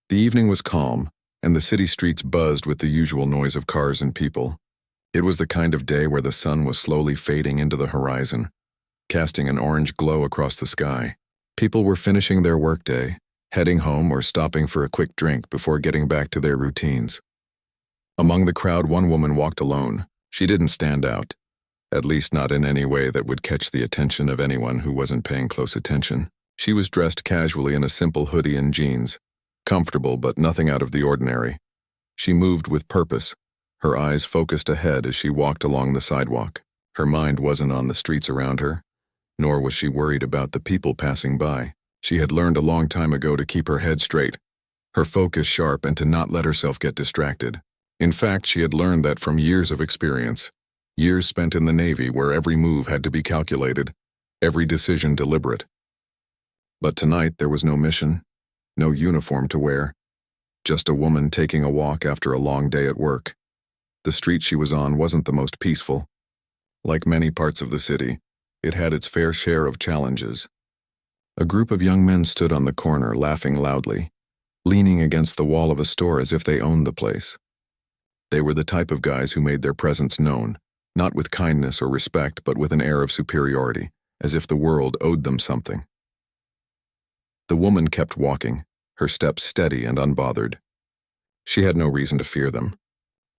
The evening was calm, and the city streets buzzed with the usual noise of cars and people. It was the kind of day where the sun was slowly fading into the horizon, casting an orange glow across the sky. People were finishing their workday, heading home or stopping for a quick drink before getting back to their routines. Among the crowd, one woman walked alone. She didn't stand out, at least not in any way that would catch the attention of anyone who wasn't paying close attention. She was dressed casually in a simple hoodie and jeans, comfortable but nothing out of the ordinary. She moved with purpose, her eyes focused ahead as she walked along the sidewalk. Her mind wasn't on the streets around her, nor was she worried about the people passing by. She had learned a long time ago to keep her head straight, her focus sharp, and to not let herself get distracted. In fact, she had learned that from years of experience, years spent in the Navy where every move had to be calculated, every decision deliberate. But tonight there was no mission, no uniform to wear, just a woman taking a walk after a long day at work. The street she was on wasn't the most peaceful. Like many parts of the city, it had its fair share of challenges. A group of young men stood on the corner, laughing loudly, leaning against the wall of a store as if they owned the place. They were the type of guys who made their presence known, not with kindness or respect, but with an air of superiority, as if the world owed them something. The woman kept walking, her steps steady and unbothered. She had no reason to fear them.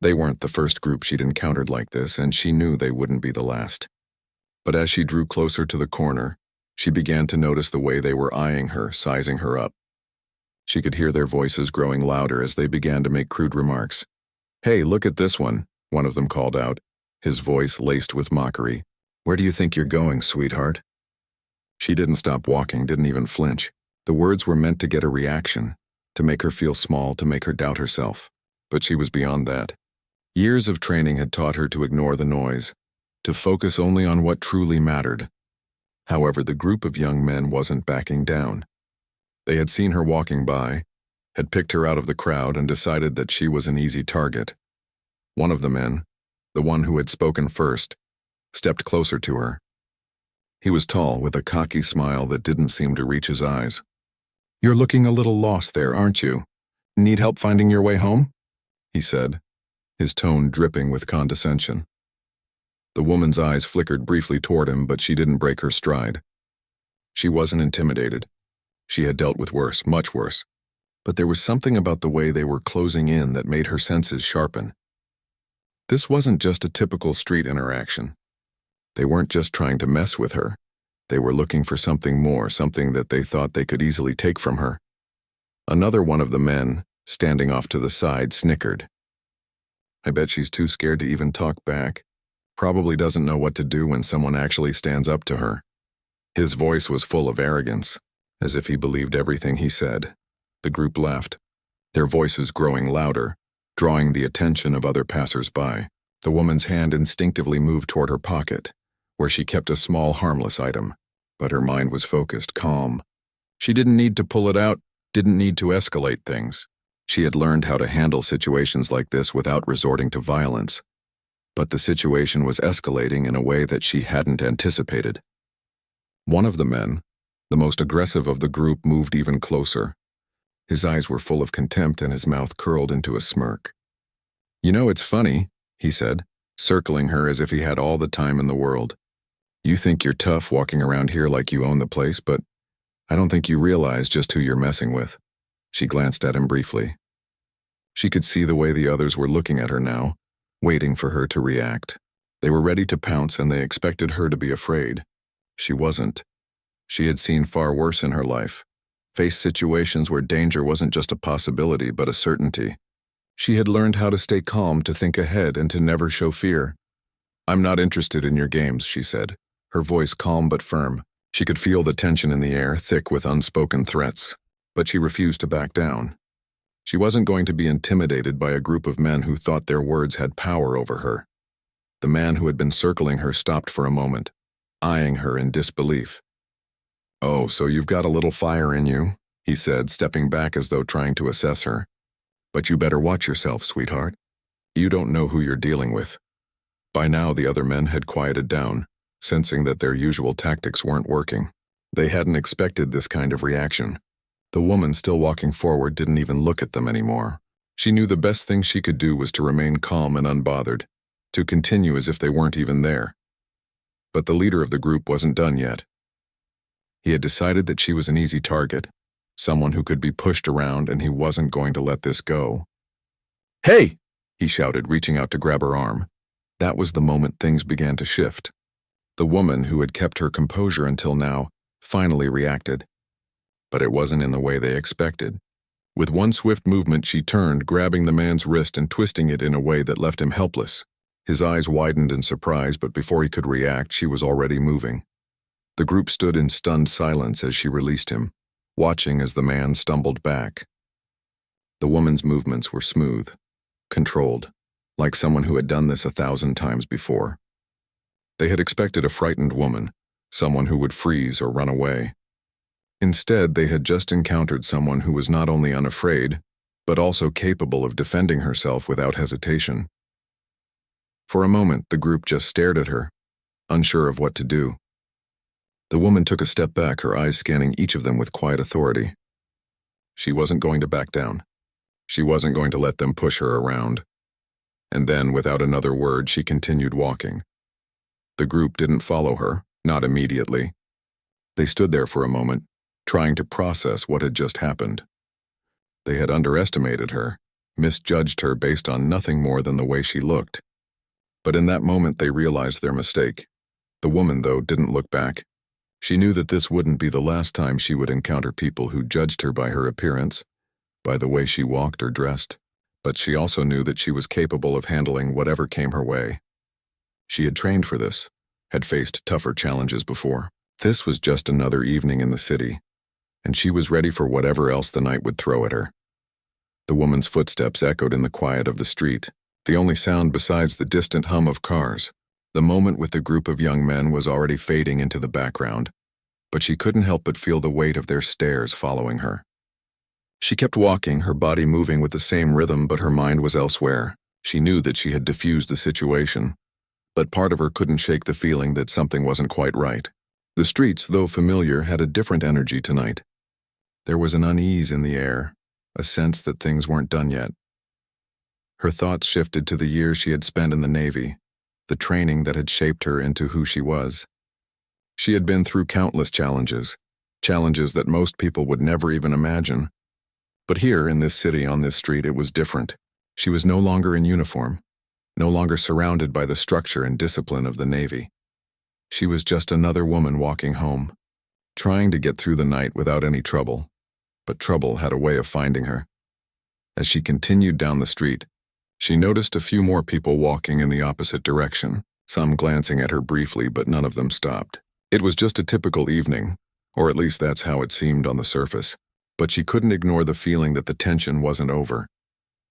They weren't the first group she'd encountered like this, and she knew they wouldn't be the last. But as she drew closer to the corner, she began to notice the way they were eyeing her, sizing her up. She could hear their voices growing louder as they began to make crude remarks. "Hey, look at this one of them called out, his voice laced with mockery. "Where do you think you're going, sweetheart?" She didn't stop walking, didn't even flinch. The words were meant to get a reaction, to make her feel small, to make her doubt herself. But she was beyond that. Years of training had taught her to ignore the noise, to focus only on what truly mattered. However, the group of young men wasn't backing down. They had seen her walking by, had picked her out of the crowd, and decided that she was an easy target. One of the men, the one who had spoken first, stepped closer to her. He was tall, with a cocky smile that didn't seem to reach his eyes. "You're looking a little lost there, aren't you? Need help finding your way home?" he said, his tone dripping with condescension. The woman's eyes flickered briefly toward him, but she didn't break her stride. She wasn't intimidated. She had dealt with worse, much worse. But there was something about the way they were closing in that made her senses sharpen. This wasn't just a typical street interaction. They weren't just trying to mess with her. They were looking for something more, something that they thought they could easily take from her. Another one of the men, standing off to the side, snickered. "I bet she's too scared to even talk back. Probably doesn't know what to do when someone actually stands up to her." His voice was full of arrogance, as if he believed everything he said. The group laughed, their voices growing louder, drawing the attention of other passers-by. The woman's hand instinctively moved toward her pocket, where she kept a small, harmless item, but her mind was focused, calm. She didn't need to pull it out, didn't need to escalate things. She had learned how to handle situations like this without resorting to violence. But the situation was escalating in a way that she hadn't anticipated. One of the men, the most aggressive of the group, moved even closer. His eyes were full of contempt and his mouth curled into a smirk. "You know, it's funny," he said, circling her as if he had all the time in the world. "You think you're tough walking around here like you own the place, but I don't think you realize just who you're messing with." She glanced at him briefly. She could see the way the others were looking at her now, waiting for her to react. They were ready to pounce, and they expected her to be afraid. She wasn't. She had seen far worse in her life, faced situations where danger wasn't just a possibility but a certainty. She had learned how to stay calm, to think ahead, and to never show fear. "I'm not interested in your games," she said, her voice calm but firm. She could feel the tension in the air, thick with unspoken threats, but she refused to back down. She wasn't going to be intimidated by a group of men who thought their words had power over her. The man who had been circling her stopped for a moment, eyeing her in disbelief. "Oh, so you've got a little fire in you," he said, stepping back as though trying to assess her. "But you better watch yourself, sweetheart. You don't know who you're dealing with." By now the other men had quieted down, sensing that their usual tactics weren't working. They hadn't expected this kind of reaction. The woman still walking forward didn't even look at them anymore. She knew the best thing she could do was to remain calm and unbothered, to continue as if they weren't even there. But the leader of the group wasn't done yet. He had decided that she was an easy target, someone who could be pushed around, and he wasn't going to let this go. "Hey!" he shouted, reaching out to grab her arm. That was the moment things began to shift. The woman, who had kept her composure until now, finally reacted. But it wasn't in the way they expected. With one swift movement, she turned, grabbing the man's wrist and twisting it in a way that left him helpless. His eyes widened in surprise, but before he could react, she was already moving. The group stood in stunned silence as she released him, watching as the man stumbled back. The woman's movements were smooth, controlled, like someone who had done this 1,000 times before. They had expected a frightened woman, someone who would freeze or run away. Instead, they had just encountered someone who was not only unafraid, but also capable of defending herself without hesitation. For a moment, the group just stared at her, unsure of what to do. The woman took a step back, her eyes scanning each of them with quiet authority. She wasn't going to back down. She wasn't going to let them push her around. And then, without another word, she continued walking. The group didn't follow her, not immediately. They stood there for a moment, trying to process what had just happened. They had underestimated her, misjudged her based on nothing more than the way she looked. But in that moment, they realized their mistake. The woman, though, didn't look back. She knew that this wouldn't be the last time she would encounter people who judged her by her appearance, by the way she walked or dressed. But she also knew that she was capable of handling whatever came her way. She had trained for this, had faced tougher challenges before. This was just another evening in the city, and she was ready for whatever else the night would throw at her. The woman's footsteps echoed in the quiet of the street, the only sound besides the distant hum of cars. The moment with the group of young men was already fading into the background, but she couldn't help but feel the weight of their stares following her. She kept walking, her body moving with the same rhythm, but her mind was elsewhere. She knew that she had diffused the situation, but part of her couldn't shake the feeling that something wasn't quite right. The streets, though familiar, had a different energy tonight. There was an unease in the air, a sense that things weren't done yet. Her thoughts shifted to the years she had spent in the Navy, the training that had shaped her into who she was. She had been through countless challenges that most people would never even imagine. But here, in this city, on this street, it was different. She was no longer in uniform, no longer surrounded by the structure and discipline of the Navy. She was just another woman walking home, trying to get through the night without any trouble. But trouble had a way of finding her. As she continued down the street, she noticed a few more people walking in the opposite direction, some glancing at her briefly, but none of them stopped. It was just a typical evening, or at least that's how it seemed on the surface. But she couldn't ignore the feeling that the tension wasn't over.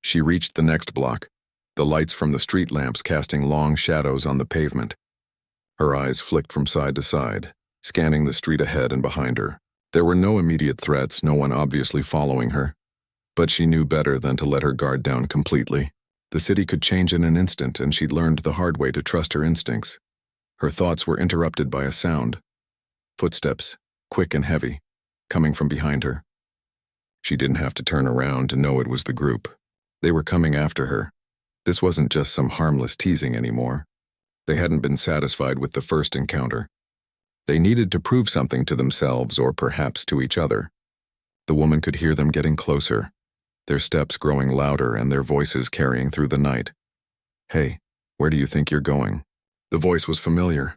She reached the next block, the lights from the street lamps casting long shadows on the pavement. Her eyes flicked from side to side, scanning the street ahead and behind her. There were no immediate threats, no one obviously following her. But she knew better than to let her guard down completely. The city could change in an instant, and she'd learned the hard way to trust her instincts. Her thoughts were interrupted by a sound. Footsteps, quick and heavy, coming from behind her. She didn't have to turn around to know it was the group. They were coming after her. This wasn't just some harmless teasing anymore. They hadn't been satisfied with the first encounter. They needed to prove something to themselves, or perhaps to each other. The woman could hear them getting closer, their steps growing louder and their voices carrying through the night. "Hey, where do you think you're going?" The voice was familiar.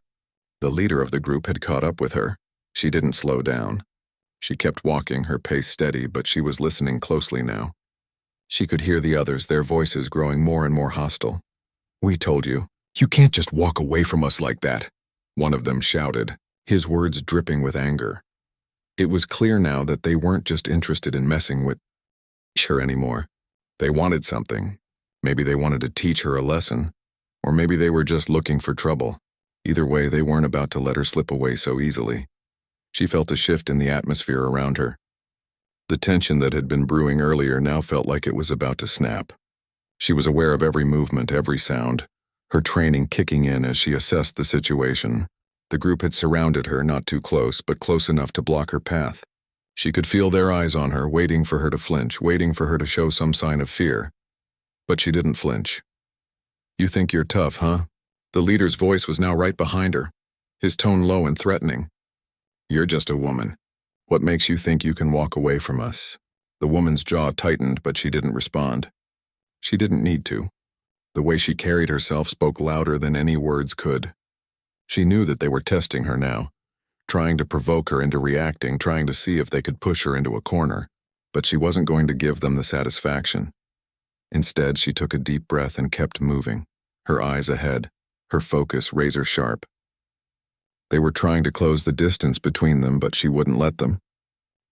The leader of the group had caught up with her. She didn't slow down. She kept walking, her pace steady, but she was listening closely now. She could hear the others, their voices growing more and more hostile. "We told you. You can't just walk away from us like that," one of them shouted, his words dripping with anger. It was clear now that they weren't just interested in messing with her anymore. They wanted something. Maybe they wanted to teach her a lesson, or maybe they were just looking for trouble. Either way, they weren't about to let her slip away so easily. She felt a shift in the atmosphere around her. The tension that had been brewing earlier now felt like it was about to snap. She was aware of every movement, every sound, her training kicking in as she assessed the situation. The group had surrounded her, not too close, but close enough to block her path. She could feel their eyes on her, waiting for her to flinch, waiting for her to show some sign of fear. But she didn't flinch. "You think you're tough, huh?" The leader's voice was now right behind her, his tone low and threatening. "You're just a woman. What makes you think you can walk away from us?" The woman's jaw tightened, but she didn't respond. She didn't need to. The way she carried herself spoke louder than any words could. She knew that they were testing her now, trying to provoke her into reacting, trying to see if they could push her into a corner. But she wasn't going to give them the satisfaction. Instead, she took a deep breath and kept moving, her eyes ahead, her focus razor sharp. They were trying to close the distance between them, but she wouldn't let them.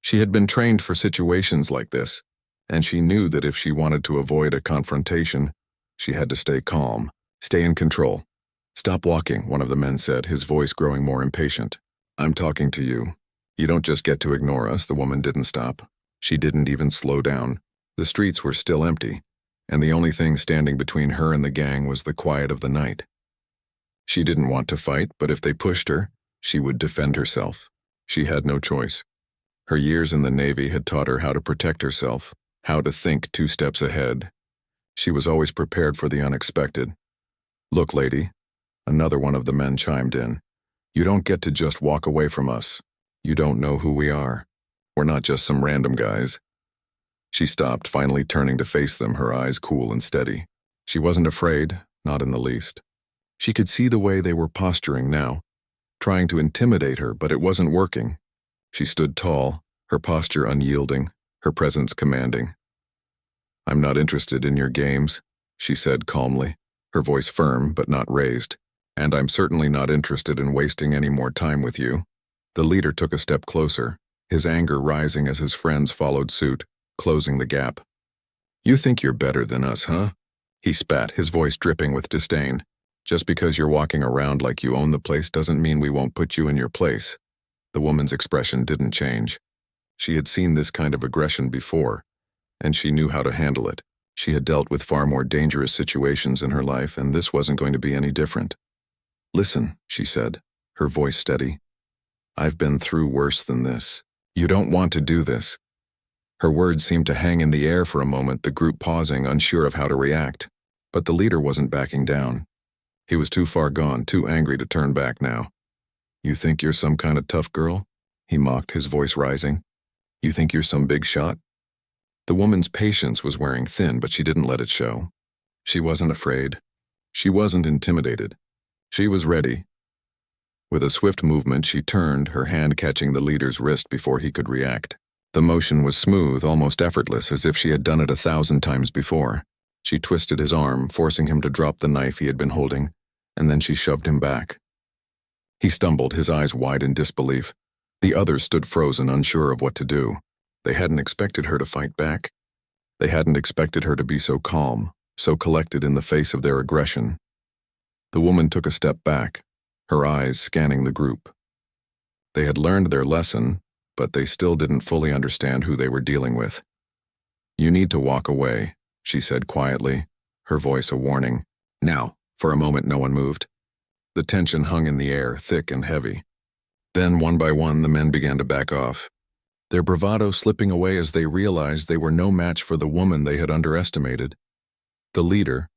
She had been trained for situations like this, and she knew that if she wanted to avoid a confrontation, she had to stay calm, stay in control. "Stop walking," one of the men said, his voice growing more impatient. "I'm talking to you. You don't just get to ignore us." The woman didn't stop. She didn't even slow down. The streets were still empty, and the only thing standing between her and the gang was the quiet of the night. She didn't want to fight, but if they pushed her, she would defend herself. She had no choice. Her years in the Navy had taught her how to protect herself, how to think 2 steps ahead. She was always prepared for the unexpected. "Look, lady," another one of the men chimed in, "you don't get to just walk away from us. You don't know who we are. We're not just some random guys." She stopped, finally turning to face them, her eyes cool and steady. She wasn't afraid, not in the least. She could see the way they were posturing now, trying to intimidate her, but it wasn't working. She stood tall, her posture unyielding, her presence commanding. "I'm not interested in your games," she said calmly, her voice firm but not raised. "And I'm certainly not interested in wasting any more time with you." The leader took a step closer, his anger rising as his friends followed suit, closing the gap. "You think you're better than us, huh?" He spat, his voice dripping with disdain. "Just because you're walking around like you own the place doesn't mean we won't put you in your place." The woman's expression didn't change. She had seen this kind of aggression before, and she knew how to handle it. She had dealt with far more dangerous situations in her life, and this wasn't going to be any different. "Listen," she said, her voice steady. "I've been through worse than this. You don't want to do this." Her words seemed to hang in the air for a moment, the group pausing, unsure of how to react. But the leader wasn't backing down. He was too far gone, too angry to turn back now. "You think you're some kind of tough girl?" he mocked, his voice rising. "You think you're some big shot?" The woman's patience was wearing thin, but she didn't let it show. She wasn't afraid. She wasn't intimidated. She was ready. With a swift movement, she turned, her hand catching the leader's wrist before he could react. The motion was smooth, almost effortless, as if she had done it 1,000 times before. She twisted his arm, forcing him to drop the knife he had been holding, and then she shoved him back. He stumbled, his eyes wide in disbelief. The others stood frozen, unsure of what to do. They hadn't expected her to fight back. They hadn't expected her to be so calm, so collected in the face of their aggression. The woman took a step back, her eyes scanning the group. They had learned their lesson, but they still didn't fully understand who they were dealing with. "You need to walk away," she said quietly, her voice a warning. Now, for a moment no one moved. The tension hung in the air, thick and heavy. Then, one by one, the men began to back off, their bravado slipping away as they realized they were no match for the woman they had underestimated. The leader,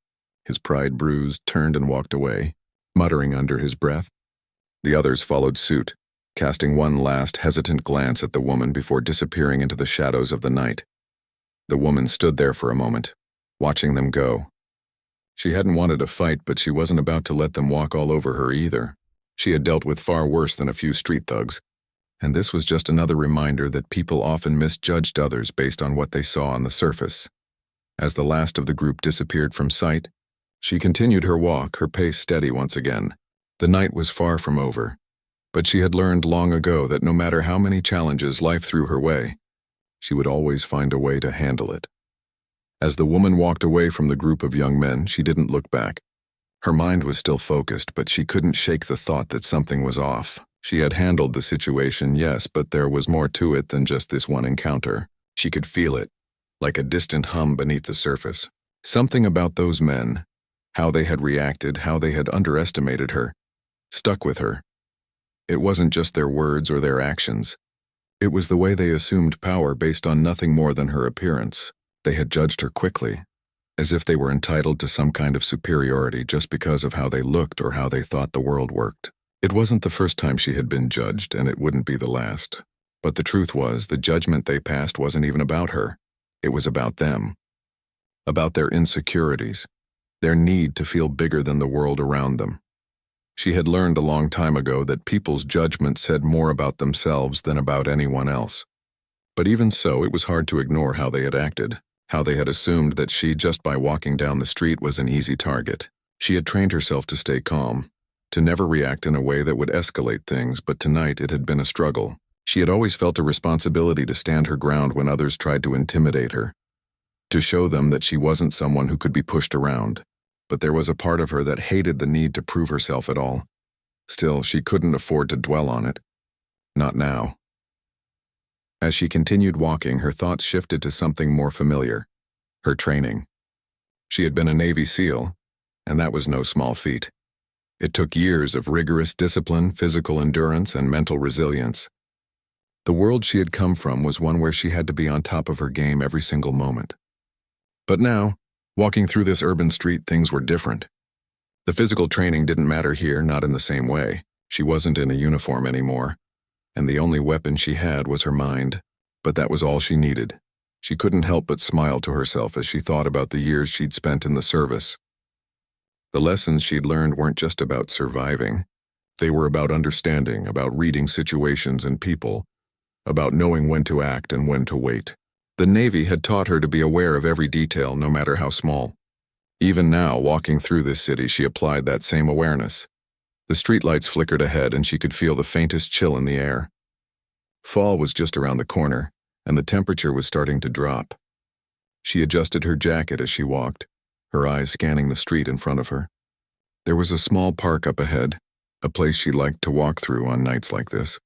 his pride bruised, turned and walked away, muttering under his breath. The others followed suit, casting one last hesitant glance at the woman before disappearing into the shadows of the night. The woman stood there for a moment, watching them go. She hadn't wanted a fight, but she wasn't about to let them walk all over her either. She had dealt with far worse than a few street thugs, and this was just another reminder that people often misjudged others based on what they saw on the surface. As the last of the group disappeared from sight, she continued her walk, her pace steady once again. The night was far from over, but she had learned long ago that no matter how many challenges life threw her way, she would always find a way to handle it. As the woman walked away from the group of young men, she didn't look back. Her mind was still focused, but she couldn't shake the thought that something was off. She had handled the situation, yes, but there was more to it than just this one encounter. She could feel it, like a distant hum beneath the surface. Something about those men, how they had reacted, how they had underestimated her, stuck with her. It wasn't just their words or their actions. It was the way they assumed power based on nothing more than her appearance. They had judged her quickly, as if they were entitled to some kind of superiority just because of how they looked or how they thought the world worked. It wasn't the first time she had been judged, and it wouldn't be the last. But the truth was, the judgment they passed wasn't even about her. It was about them. About their insecurities, their need to feel bigger than the world around them. She had learned a long time ago that people's judgment said more about themselves than about anyone else. But even so, it was hard to ignore how they had acted, how they had assumed that she, just by walking down the street, was an easy target. She had trained herself to stay calm, to never react in a way that would escalate things, but tonight it had been a struggle. She had always felt a responsibility to stand her ground when others tried to intimidate her, to show them that she wasn't someone who could be pushed around. But there was a part of her that hated the need to prove herself at all. Still, she couldn't afford to dwell on it. Not now. As she continued walking, her thoughts shifted to something more familiar: her training. She had been a Navy SEAL, and that was no small feat. It took years of rigorous discipline, physical endurance, and mental resilience. The world she had come from was one where she had to be on top of her game every single moment. But now, walking through this urban street, things were different. The physical training didn't matter here, not in the same way. She wasn't in a uniform anymore, and the only weapon she had was her mind. But that was all she needed. She couldn't help but smile to herself as she thought about the years she'd spent in the service. The lessons she'd learned weren't just about surviving. They were about understanding, about reading situations and people, about knowing when to act and when to wait. The Navy had taught her to be aware of every detail, no matter how small. Even now, walking through this city, she applied that same awareness. The streetlights flickered ahead, and she could feel the faintest chill in the air. Fall was just around the corner, and the temperature was starting to drop. She adjusted her jacket as she walked, her eyes scanning the street in front of her. There was a small park up ahead, a place she liked to walk through on nights like this.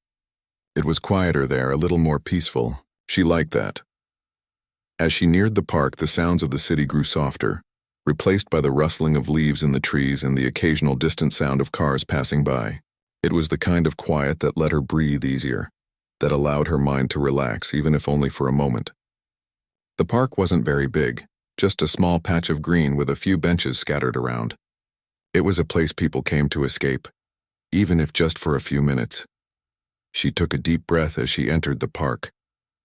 It was quieter there, a little more peaceful. She liked that. As she neared the park, the sounds of the city grew softer, replaced by the rustling of leaves in the trees and the occasional distant sound of cars passing by. It was the kind of quiet that let her breathe easier, that allowed her mind to relax, even if only for a moment. The park wasn't very big, just a small patch of green with a few benches scattered around. It was a place people came to escape, even if just for a few minutes. She took a deep breath as she entered the park,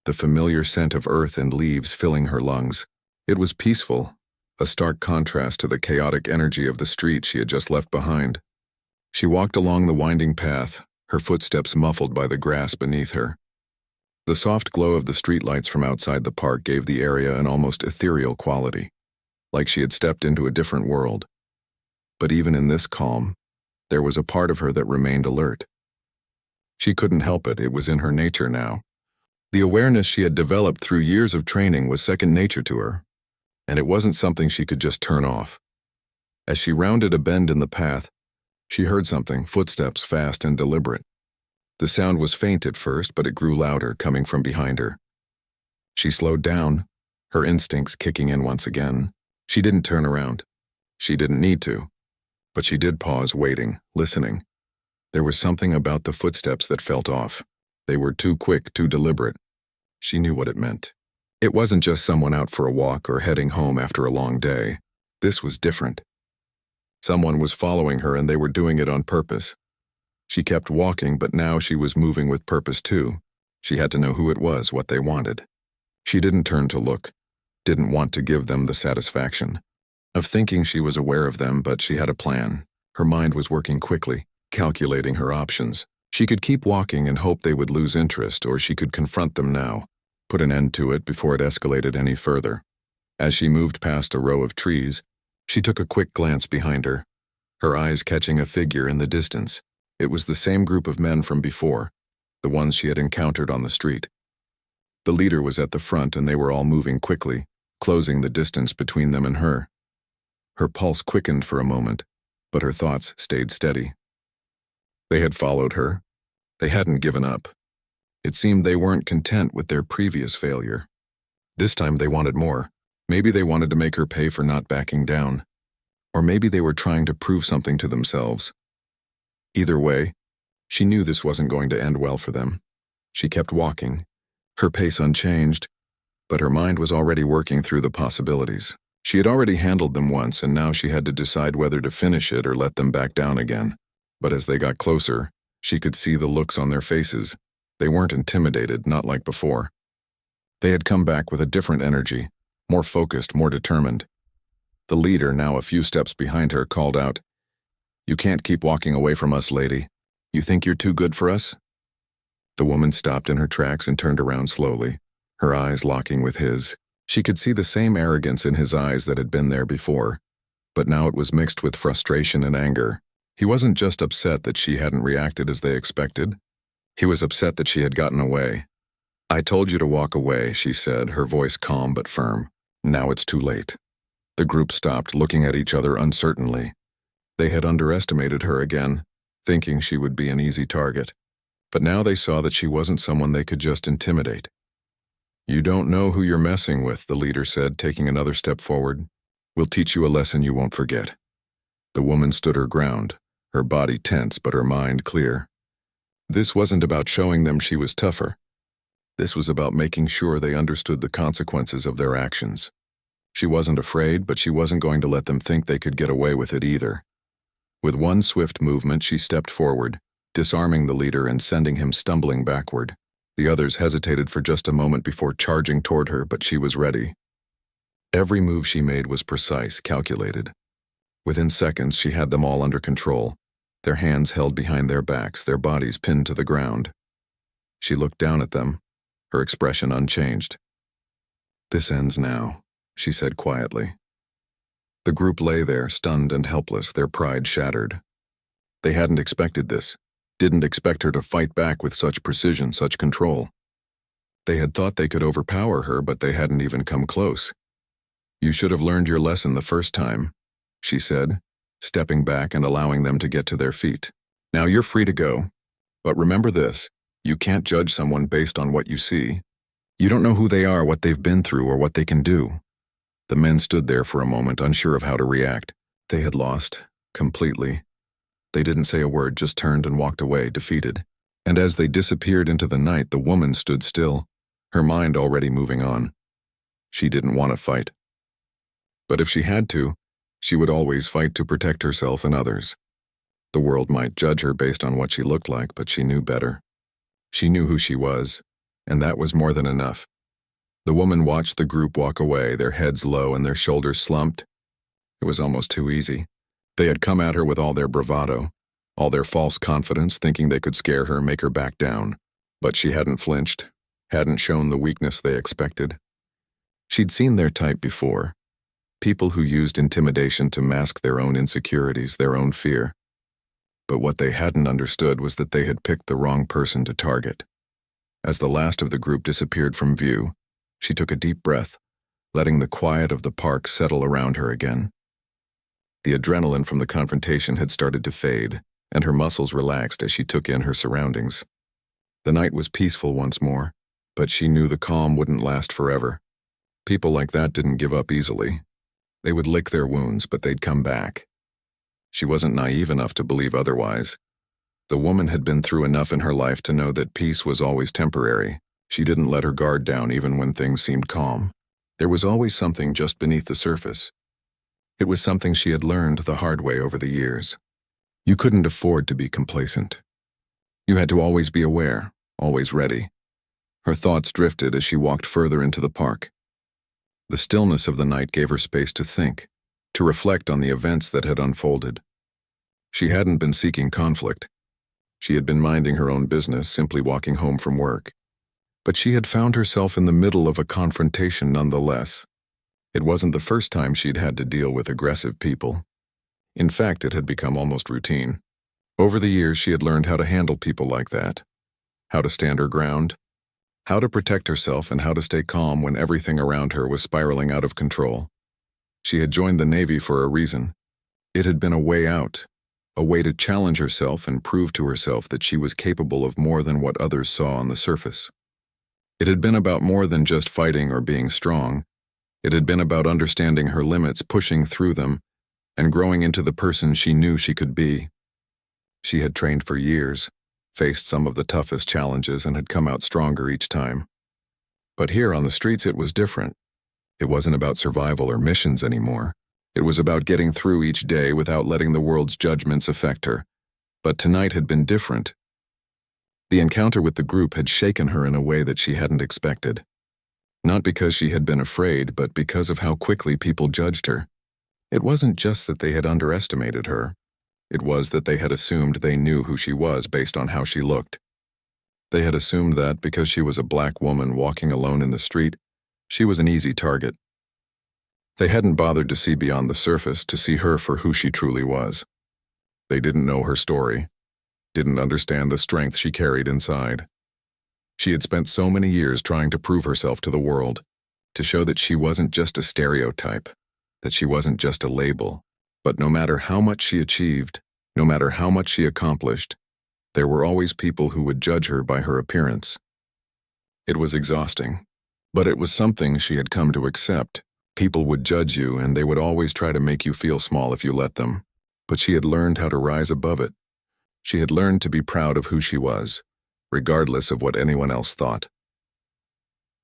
the familiar scent of earth and leaves filling her lungs. It was peaceful, a stark contrast to the chaotic energy of the street she had just left behind. She walked along the winding path, her footsteps muffled by the grass beneath her. The soft glow of the streetlights from outside the park gave the area an almost ethereal quality, like she had stepped into a different world. But even in this calm, there was a part of her that remained alert. She couldn't help it, it was in her nature now. The awareness she had developed through years of training was second nature to her, and it wasn't something she could just turn off. As she rounded a bend in the path, she heard something, footsteps fast and deliberate. The sound was faint at first, but it grew louder, coming from behind her. She slowed down, her instincts kicking in once again. She didn't turn around. She didn't need to. But she did pause, waiting, listening. There was something about the footsteps that felt off. They were too quick, too deliberate. She knew what it meant. It wasn't just someone out for a walk or heading home after a long day. This was different. Someone was following her, and they were doing it on purpose. She kept walking, but now she was moving with purpose too. She had to know who it was, what they wanted. She didn't turn to look, didn't want to give them the satisfaction of thinking she was aware of them, but she had a plan. Her mind was working quickly, calculating her options. She could keep walking and hope they would lose interest, or she could confront them now, put an end to it before it escalated any further. As she moved past a row of trees, she took a quick glance behind her, her eyes catching a figure in the distance. It was the same group of men from before, the ones she had encountered on the street. The leader was at the front, and they were all moving quickly, closing the distance between them and her. Her pulse quickened for a moment, but her thoughts stayed steady. They had followed her. They hadn't given up. It seemed they weren't content with their previous failure. This time they wanted more. Maybe they wanted to make her pay for not backing down. Or maybe they were trying to prove something to themselves. Either way, she knew this wasn't going to end well for them. She kept walking, her pace unchanged, but her mind was already working through the possibilities. She had already handled them once, and now she had to decide whether to finish it or let them back down again. But as they got closer, she could see the looks on their faces. They weren't intimidated, not like before. They had come back with a different energy, more focused, more determined. The leader, now a few steps behind her, called out, "You can't keep walking away from us, lady. You think you're too good for us?" The woman stopped in her tracks and turned around slowly, her eyes locking with his. She could see the same arrogance in his eyes that had been there before, but now it was mixed with frustration and anger. He wasn't just upset that she hadn't reacted as they expected. He was upset that she had gotten away. "I told you to walk away," she said, her voice calm but firm. "Now it's too late." The group stopped, looking at each other uncertainly. They had underestimated her again, thinking she would be an easy target. But now they saw that she wasn't someone they could just intimidate. "You don't know who you're messing with," the leader said, taking another step forward. "We'll teach you a lesson you won't forget." The woman stood her ground, her body tense but her mind clear. This wasn't about showing them she was tougher. This was about making sure they understood the consequences of their actions. She wasn't afraid, but she wasn't going to let them think they could get away with it either. With one swift movement, she stepped forward, disarming the leader and sending him stumbling backward. The others hesitated for just a moment before charging toward her, but she was ready. Every move she made was precise, calculated. Within seconds, she had them all under control, their hands held behind their backs, their bodies pinned to the ground. She looked down at them, her expression unchanged. "This ends now," she said quietly. The group lay there, stunned and helpless, their pride shattered. They hadn't expected this, didn't expect her to fight back with such precision, such control. They had thought they could overpower her, but they hadn't even come close. "You should have learned your lesson the first time," she said, stepping back and allowing them to get to their feet. "Now you're free to go. But remember this, you can't judge someone based on what you see. You don't know who they are, what they've been through, or what they can do." The men stood there for a moment, unsure of how to react. They had lost, completely. They didn't say a word, just turned and walked away, defeated. And as they disappeared into the night, the woman stood still, her mind already moving on. She didn't want to fight. But if she had to, she would always fight to protect herself and others. The world might judge her based on what she looked like, but she knew better. She knew who she was, and that was more than enough. The woman watched the group walk away, their heads low and their shoulders slumped. It was almost too easy. They had come at her with all their bravado, all their false confidence, thinking they could scare her, make her back down. But she hadn't flinched, hadn't shown the weakness they expected. She'd seen their type before, people who used intimidation to mask their own insecurities, their own fear. But what they hadn't understood was that they had picked the wrong person to target. As the last of the group disappeared from view, she took a deep breath, letting the quiet of the park settle around her again. The adrenaline from the confrontation had started to fade, and her muscles relaxed as she took in her surroundings. The night was peaceful once more, but she knew the calm wouldn't last forever. People like that didn't give up easily. They would lick their wounds, but they'd come back. She wasn't naive enough to believe otherwise. The woman had been through enough in her life to know that peace was always temporary. She didn't let her guard down even when things seemed calm. There was always something just beneath the surface. It was something she had learned the hard way over the years. You couldn't afford to be complacent. You had to always be aware, always ready. Her thoughts drifted as she walked further into the park. The stillness of the night gave her space to think, to reflect on the events that had unfolded. She hadn't been seeking conflict. She had been minding her own business, simply walking home from work. But she had found herself in the middle of a confrontation nonetheless. It wasn't the first time she'd had to deal with aggressive people. In fact, it had become almost routine. Over the years, she had learned how to handle people like that, how to stand her ground, how to protect herself, and how to stay calm when everything around her was spiraling out of control. She had joined the Navy for a reason. It had been a way out, a way to challenge herself and prove to herself that she was capable of more than what others saw on the surface. It had been about more than just fighting or being strong. It had been about understanding her limits, pushing through them, and growing into the person she knew she could be. She had trained for years, faced some of the toughest challenges and had come out stronger each time. But here on the streets it was different. It wasn't about survival or missions anymore. It was about getting through each day without letting the world's judgments affect her. But tonight had been different. The encounter with the group had shaken her in a way that she hadn't expected. Not because she had been afraid, but because of how quickly people judged her. It wasn't just that they had underestimated her. It was that they had assumed they knew who she was based on how she looked. They had assumed that because she was a black woman walking alone in the street, she was an easy target. They hadn't bothered to see beyond the surface to see her for who she truly was. They didn't know her story, didn't understand the strength she carried inside. She had spent so many years trying to prove herself to the world, to show that she wasn't just a stereotype, that she wasn't just a label. But no matter how much she achieved, no matter how much she accomplished, there were always people who would judge her by her appearance. It was exhausting, but it was something she had come to accept. People would judge you, and they would always try to make you feel small if you let them. But she had learned how to rise above it. She had learned to be proud of who she was, regardless of what anyone else thought.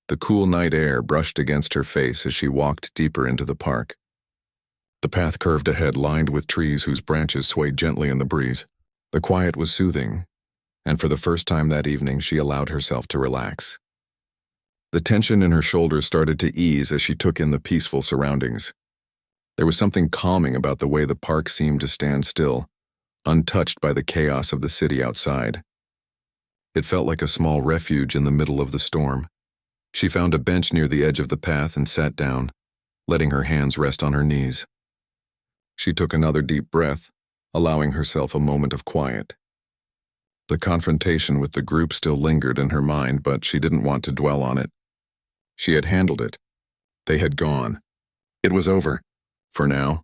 The cool night air brushed against her face as she walked deeper into the park. The path curved ahead, lined with trees whose branches swayed gently in the breeze. The quiet was soothing, and for the first time that evening she allowed herself to relax. The tension in her shoulders started to ease as she took in the peaceful surroundings. There was something calming about the way the park seemed to stand still, untouched by the chaos of the city outside. It felt like a small refuge in the middle of the storm. She found a bench near the edge of the path and sat down, letting her hands rest on her knees. She took another deep breath, allowing herself a moment of quiet. The confrontation with the group still lingered in her mind, but she didn't want to dwell on it. She had handled it. They had gone. It was over, for now.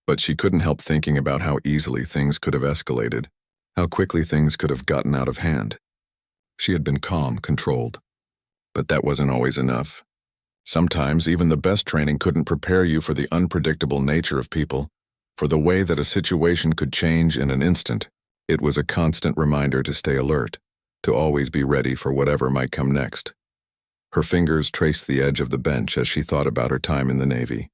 But she couldn't help thinking about how easily things could have escalated, how quickly things could have gotten out of hand. She had been calm, controlled. But that wasn't always enough. Sometimes even the best training couldn't prepare you for the unpredictable nature of people, for the way that a situation could change in an instant. It was a constant reminder to stay alert, to always be ready for whatever might come next. Her fingers traced the edge of the bench as she thought about her time in the Navy.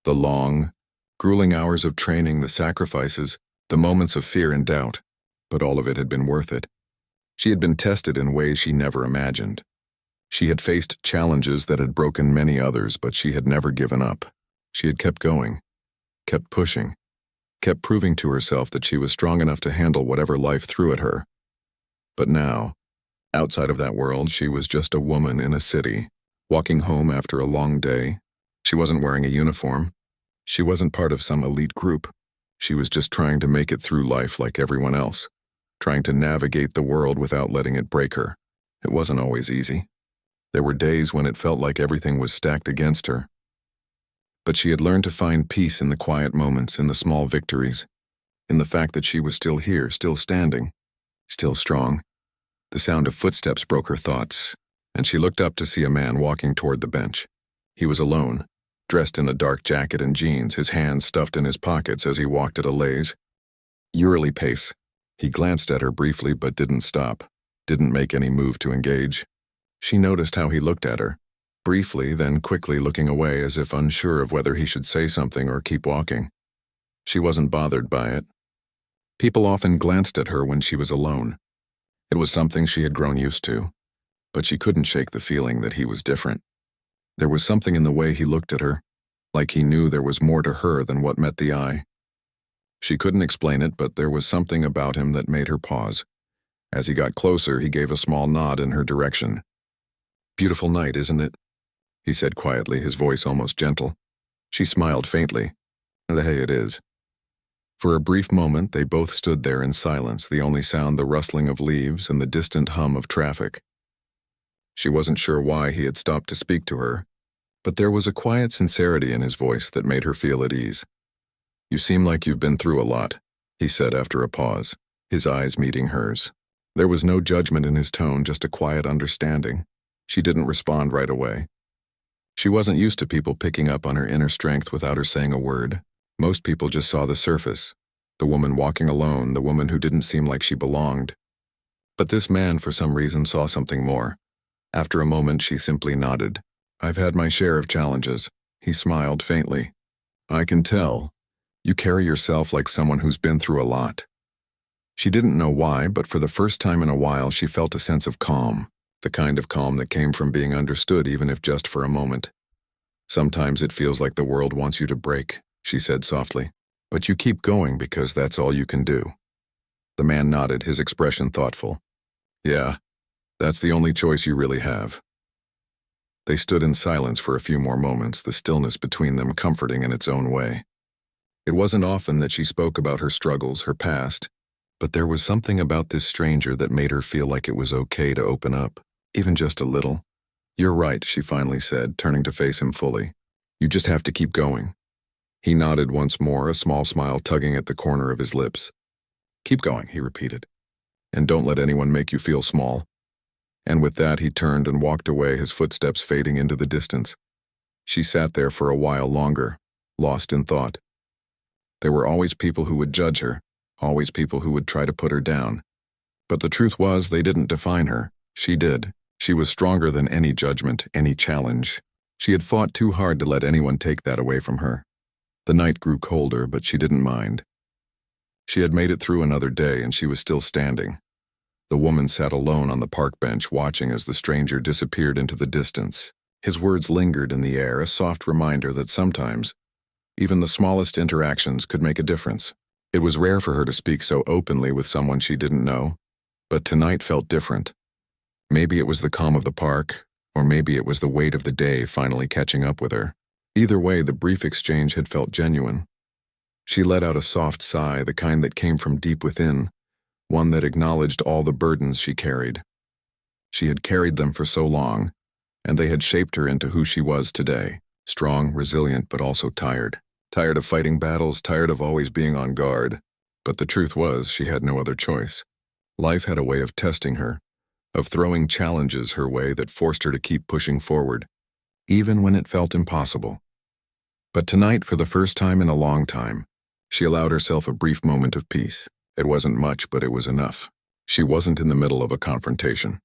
The long, grueling hours of training, the sacrifices, the moments of fear and doubt, but all of it had been worth it. She had been tested in ways she never imagined. She had faced challenges that had broken many others, but she had never given up. She had kept going, kept pushing, kept proving to herself that she was strong enough to handle whatever life threw at her. But now, outside of that world, she was just a woman in a city, walking home after a long day. She wasn't wearing a uniform. She wasn't part of some elite group. She was just trying to make it through life like everyone else, trying to navigate the world without letting it break her. It wasn't always easy. There were days when it felt like everything was stacked against her. But she had learned to find peace in the quiet moments, in the small victories, in the fact that she was still here, still standing, still strong. The sound of footsteps broke her thoughts, and she looked up to see a man walking toward the bench. He was alone, dressed in a dark jacket and jeans, his hands stuffed in his pockets as he walked at a lazy, eerily pace. He glanced at her briefly but didn't stop, didn't make any move to engage. She noticed how he looked at her, briefly, then quickly looking away as if unsure of whether he should say something or keep walking. She wasn't bothered by it. People often glanced at her when she was alone. It was something she had grown used to, but she couldn't shake the feeling that he was different. There was something in the way he looked at her, like he knew there was more to her than what met the eye. She couldn't explain it, but there was something about him that made her pause. As he got closer, he gave a small nod in her direction. "Beautiful night, isn't it?" he said quietly, his voice almost gentle. She smiled faintly. "Hey, it is." For a brief moment, they both stood there in silence, the only sound the rustling of leaves and the distant hum of traffic. She wasn't sure why he had stopped to speak to her, but there was a quiet sincerity in his voice that made her feel at ease. "You seem like you've been through a lot," he said after a pause, his eyes meeting hers. There was no judgment in his tone, just a quiet understanding. She didn't respond right away. She wasn't used to people picking up on her inner strength without her saying a word. Most people just saw the surface, the woman walking alone, the woman who didn't seem like she belonged. But this man, for some reason, saw something more. After a moment, she simply nodded. "I've had my share of challenges." He smiled faintly. "I can tell. You carry yourself like someone who's been through a lot." She didn't know why, but for the first time in a while she felt a sense of calm, the kind of calm that came from being understood even if just for a moment. "Sometimes it feels like the world wants you to break," she said softly. "But you keep going because that's all you can do." The man nodded, his expression thoughtful. "Yeah, that's the only choice you really have." They stood in silence for a few more moments, the stillness between them comforting in its own way. It wasn't often that she spoke about her struggles, her past, but there was something about this stranger that made her feel like it was okay to open up, even just a little. "You're right," she finally said, turning to face him fully. "You just have to keep going." He nodded once more, a small smile tugging at the corner of his lips. "Keep going," he repeated. "And don't let anyone make you feel small." And with that he turned and walked away, his footsteps fading into the distance. She sat there for a while longer, lost in thought. There were always people who would judge her, always people who would try to put her down. But the truth was, they didn't define her. She did. She was stronger than any judgment, any challenge. She had fought too hard to let anyone take that away from her. The night grew colder, but she didn't mind. She had made it through another day, and she was still standing. The woman sat alone on the park bench, watching as the stranger disappeared into the distance. His words lingered in the air, a soft reminder that sometimes, even the smallest interactions could make a difference. It was rare for her to speak so openly with someone she didn't know, but tonight felt different. Maybe it was the calm of the park, or maybe it was the weight of the day finally catching up with her. Either way, the brief exchange had felt genuine. She let out a soft sigh, the kind that came from deep within, one that acknowledged all the burdens she carried. She had carried them for so long, and they had shaped her into who she was today, strong, resilient, but also tired. Tired of fighting battles, tired of always being on guard. But the truth was, she had no other choice. Life had a way of testing her, of throwing challenges her way that forced her to keep pushing forward, even when it felt impossible. But tonight, for the first time in a long time, she allowed herself a brief moment of peace. It wasn't much, but it was enough. She wasn't in the middle of a confrontation.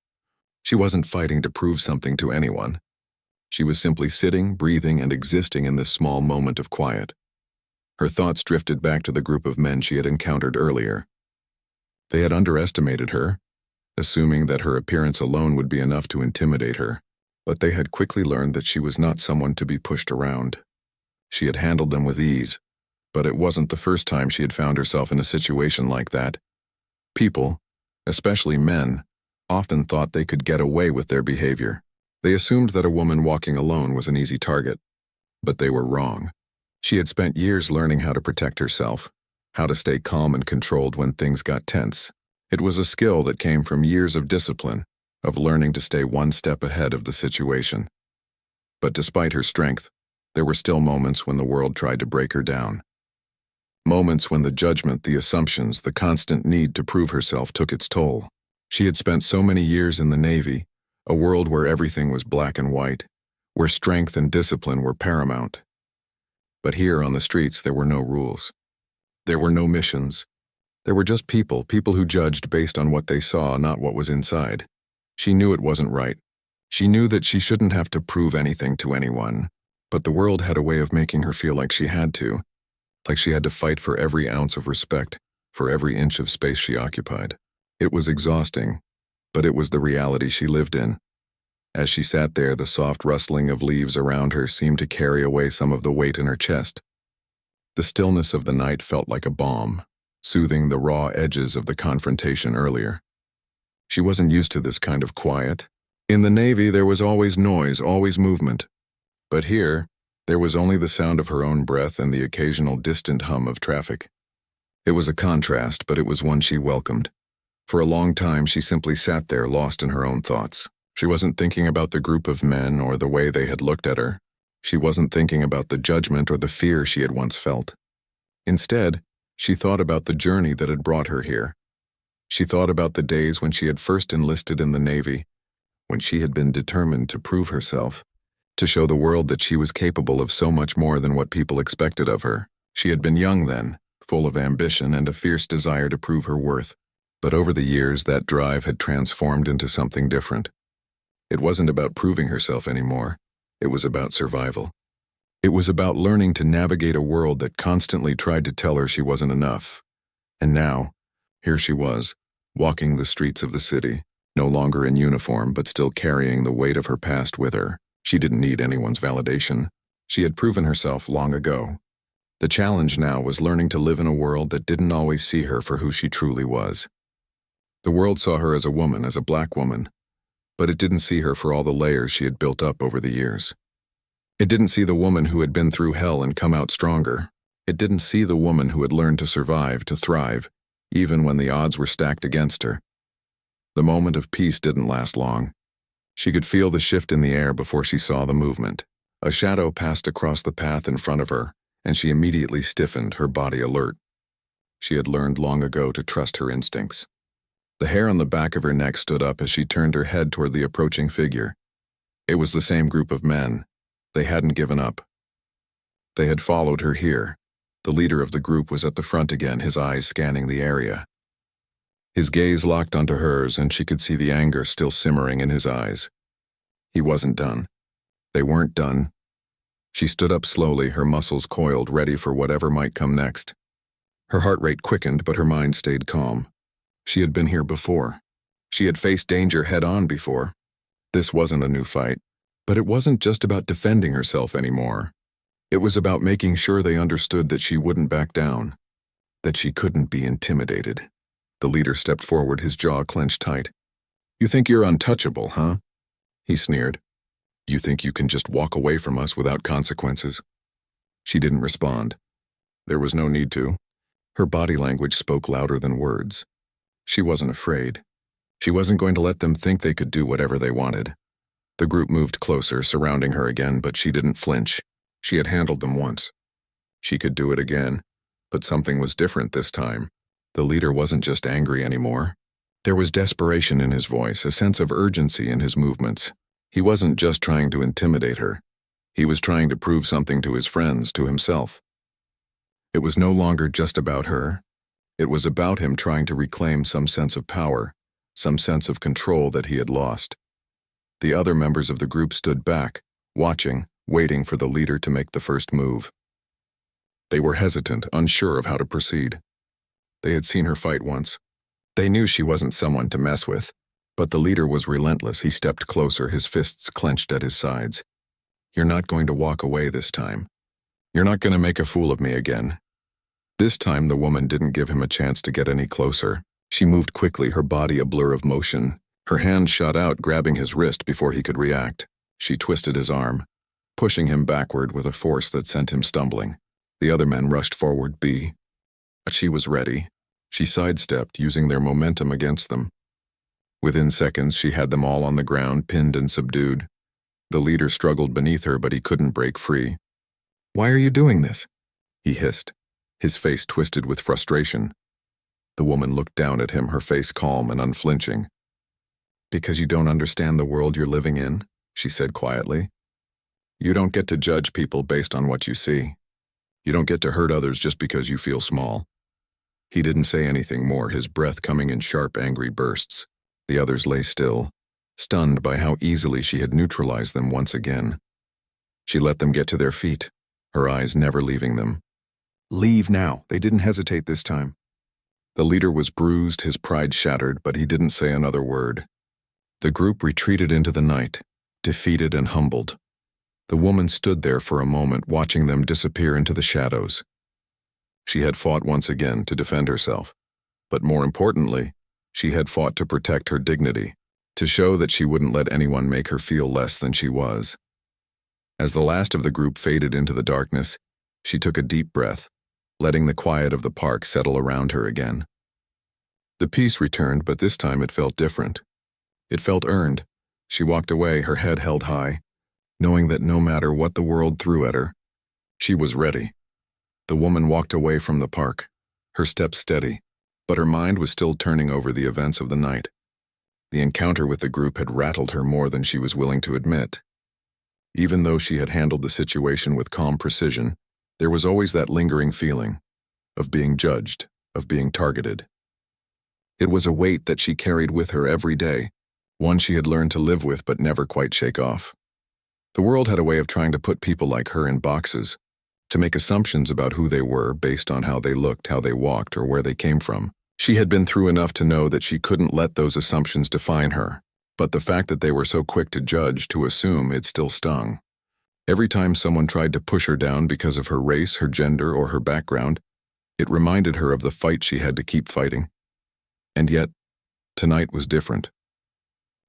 She wasn't fighting to prove something to anyone. She was simply sitting, breathing, and existing in this small moment of quiet. Her thoughts drifted back to the group of men she had encountered earlier. They had underestimated her, assuming that her appearance alone would be enough to intimidate her, but they had quickly learned that she was not someone to be pushed around. She had handled them with ease, but it wasn't the first time she had found herself in a situation like that. People, especially men, often thought they could get away with their behavior. They assumed that a woman walking alone was an easy target, but they were wrong. She had spent years learning how to protect herself, how to stay calm and controlled when things got tense. It was a skill that came from years of discipline, of learning to stay one step ahead of the situation. But despite her strength, there were still moments when the world tried to break her down. Moments when the judgment, the assumptions, the constant need to prove herself took its toll. She had spent so many years in the Navy, a world where everything was black and white, where strength and discipline were paramount. But here on the streets there were no rules. There were no missions. There were just people who judged based on what they saw, not what was inside. She knew it wasn't right. She knew that she shouldn't have to prove anything to anyone, but the world had a way of making her feel like she had to fight for every ounce of respect, for every inch of space she occupied. It was exhausting, but it was the reality she lived in. As she sat there, the soft rustling of leaves around her seemed to carry away some of the weight in her chest. The stillness of the night felt like a balm, soothing the raw edges of the confrontation earlier. She wasn't used to this kind of quiet. In the Navy, there was always noise, always movement. But here, there was only the sound of her own breath and the occasional distant hum of traffic. It was a contrast, but it was one she welcomed. For a long time, she simply sat there, lost in her own thoughts. She wasn't thinking about the group of men or the way they had looked at her. She wasn't thinking about the judgment or the fear she had once felt. Instead, she thought about the journey that had brought her here. She thought about the days when she had first enlisted in the Navy, when she had been determined to prove herself, to show the world that she was capable of so much more than what people expected of her. She had been young then, full of ambition and a fierce desire to prove her worth. But over the years, that drive had transformed into something different. It wasn't about proving herself anymore. It was about survival. It was about learning to navigate a world that constantly tried to tell her she wasn't enough. And now, here she was, walking the streets of the city, no longer in uniform but still carrying the weight of her past with her. She didn't need anyone's validation. She had proven herself long ago. The challenge now was learning to live in a world that didn't always see her for who she truly was. The world saw her as a woman, as a black woman, but it didn't see her for all the layers she had built up over the years. It didn't see the woman who had been through hell and come out stronger. It didn't see the woman who had learned to survive, to thrive, even when the odds were stacked against her. The moment of peace didn't last long. She could feel the shift in the air before she saw the movement. A shadow passed across the path in front of her, and she immediately stiffened, her body alert. She had learned long ago to trust her instincts. The hair on the back of her neck stood up as she turned her head toward the approaching figure. It was the same group of men. They hadn't given up. They had followed her here. The leader of the group was at the front again, his eyes scanning the area. His gaze locked onto hers, and she could see the anger still simmering in his eyes. He wasn't done. They weren't done. She stood up slowly, her muscles coiled, ready for whatever might come next. Her heart rate quickened, but her mind stayed calm. She had been here before. She had faced danger head-on before. This wasn't a new fight, but it wasn't just about defending herself anymore. It was about making sure they understood that she wouldn't back down, that she couldn't be intimidated. The leader stepped forward, his jaw clenched tight. "You think you're untouchable, huh?" he sneered. "You think you can just walk away from us without consequences?" She didn't respond. There was no need to. Her body language spoke louder than words. She wasn't afraid. She wasn't going to let them think they could do whatever they wanted. The group moved closer, surrounding her again, but she didn't flinch. She had handled them once. She could do it again, but something was different this time. The leader wasn't just angry anymore. There was desperation in his voice, a sense of urgency in his movements. He wasn't just trying to intimidate her. He was trying to prove something to his friends, to himself. It was no longer just about her. It was about him trying to reclaim some sense of power, some sense of control that he had lost. The other members of the group stood back, watching, waiting for the leader to make the first move. They were hesitant, unsure of how to proceed. They had seen her fight once. They knew she wasn't someone to mess with, but the leader was relentless. He stepped closer, his fists clenched at his sides. "You're not going to walk away this time. You're not going to make a fool of me again." This time the woman didn't give him a chance to get any closer. She moved quickly, her body a blur of motion. Her hand shot out, grabbing his wrist before he could react. She twisted his arm, pushing him backward with a force that sent him stumbling. The other men rushed forward, but she was ready. She sidestepped, using their momentum against them. Within seconds, she had them all on the ground, pinned and subdued. The leader struggled beneath her, but he couldn't break free. "Why are you doing this?" he hissed, his face twisted with frustration. The woman looked down at him, her face calm and unflinching. "Because you don't understand the world you're living in," she said quietly. "You don't get to judge people based on what you see. You don't get to hurt others just because you feel small." He didn't say anything more, his breath coming in sharp, angry bursts. The others lay still, stunned by how easily she had neutralized them once again. She let them get to their feet, her eyes never leaving them. "Leave now." They didn't hesitate this time. The leader was bruised, his pride shattered, but he didn't say another word. The group retreated into the night, defeated and humbled. The woman stood there for a moment, watching them disappear into the shadows. She had fought once again to defend herself, but more importantly, she had fought to protect her dignity, to show that she wouldn't let anyone make her feel less than she was. As the last of the group faded into the darkness, she took a deep breath, letting the quiet of the park settle around her again. The peace returned, but this time it felt different. It felt earned. She walked away, her head held high, knowing that no matter what the world threw at her, she was ready. The woman walked away from the park, her steps steady, but her mind was still turning over the events of the night. The encounter with the group had rattled her more than she was willing to admit. Even though she had handled the situation with calm precision, there was always that lingering feeling of being judged, of being targeted. It was a weight that she carried with her every day, one she had learned to live with but never quite shake off. The world had a way of trying to put people like her in boxes, to make assumptions about who they were based on how they looked, how they walked, or where they came from. She had been through enough to know that she couldn't let those assumptions define her, but the fact that they were so quick to judge, to assume, it still stung. Every time someone tried to push her down because of her race, her gender, or her background, it reminded her of the fight she had to keep fighting. And yet, tonight was different.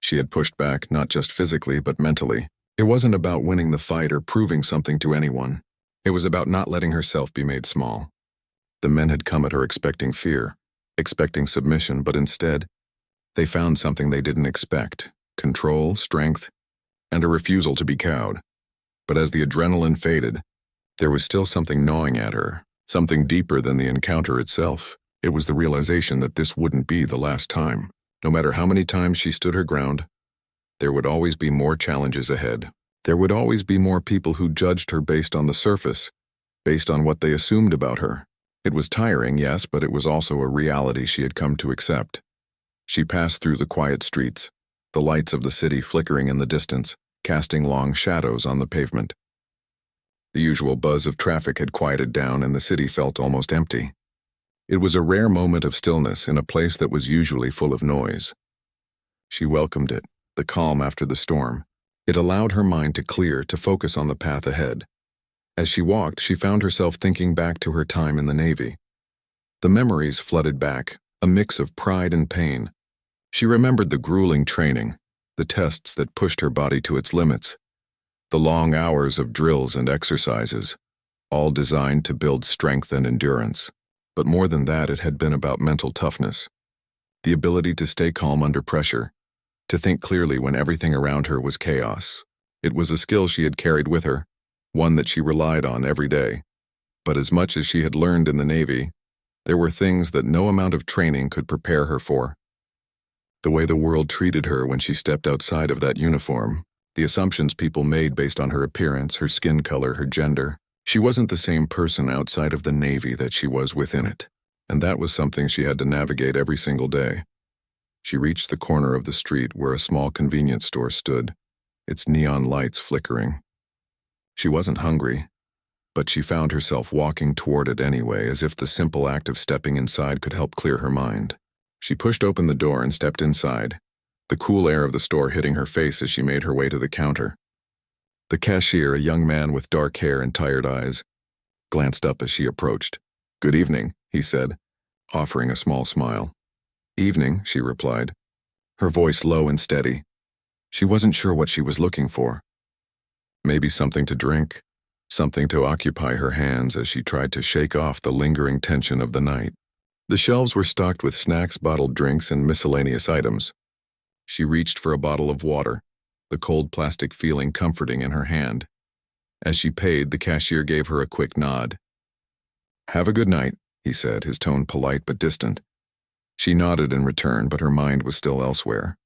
She had pushed back, not just physically, but mentally. It wasn't about winning the fight or proving something to anyone. It was about not letting herself be made small. The men had come at her expecting fear, expecting submission, but instead, they found something they didn't expect: control, strength, and a refusal to be cowed. But as the adrenaline faded, there was still something gnawing at her, something deeper than the encounter itself. It was the realization that this wouldn't be the last time. No matter how many times she stood her ground, there would always be more challenges ahead. There would always be more people who judged her based on the surface, based on what they assumed about her. It was tiring, yes, but it was also a reality she had come to accept. She passed through the quiet streets, the lights of the city flickering in the distance, casting long shadows on the pavement. The usual buzz of traffic had quieted down and the city felt almost empty. It was a rare moment of stillness in a place that was usually full of noise. She welcomed it, the calm after the storm. It allowed her mind to clear, to focus on the path ahead. As she walked, she found herself thinking back to her time in the Navy. The memories flooded back, a mix of pride and pain. She remembered the grueling training, the tests that pushed her body to its limits, the long hours of drills and exercises, all designed to build strength and endurance. But more than that, it had been about mental toughness, the ability to stay calm under pressure, to think clearly when everything around her was chaos. It was a skill she had carried with her, one that she relied on every day. But as much as she had learned in the Navy, there were things that no amount of training could prepare her for. The way the world treated her when she stepped outside of that uniform, the assumptions people made based on her appearance, her skin color, her gender. She wasn't the same person outside of the Navy that she was within it, and that was something she had to navigate every single day. She reached the corner of the street where a small convenience store stood, its neon lights flickering. She wasn't hungry, but she found herself walking toward it anyway, as if the simple act of stepping inside could help clear her mind. She pushed open the door and stepped inside, the cool air of the store hitting her face as she made her way to the counter. The cashier, a young man with dark hair and tired eyes, glanced up as she approached. "Good evening," he said, offering a small smile. "Evening," she replied, her voice low and steady. She wasn't sure what she was looking for. Maybe something to drink, something to occupy her hands as she tried to shake off the lingering tension of the night. The shelves were stocked with snacks, bottled drinks, and miscellaneous items. She reached for a bottle of water, the cold plastic feeling comforting in her hand. As she paid, the cashier gave her a quick nod. "Have a good night," he said, his tone polite but distant. She nodded in return, but her mind was still elsewhere.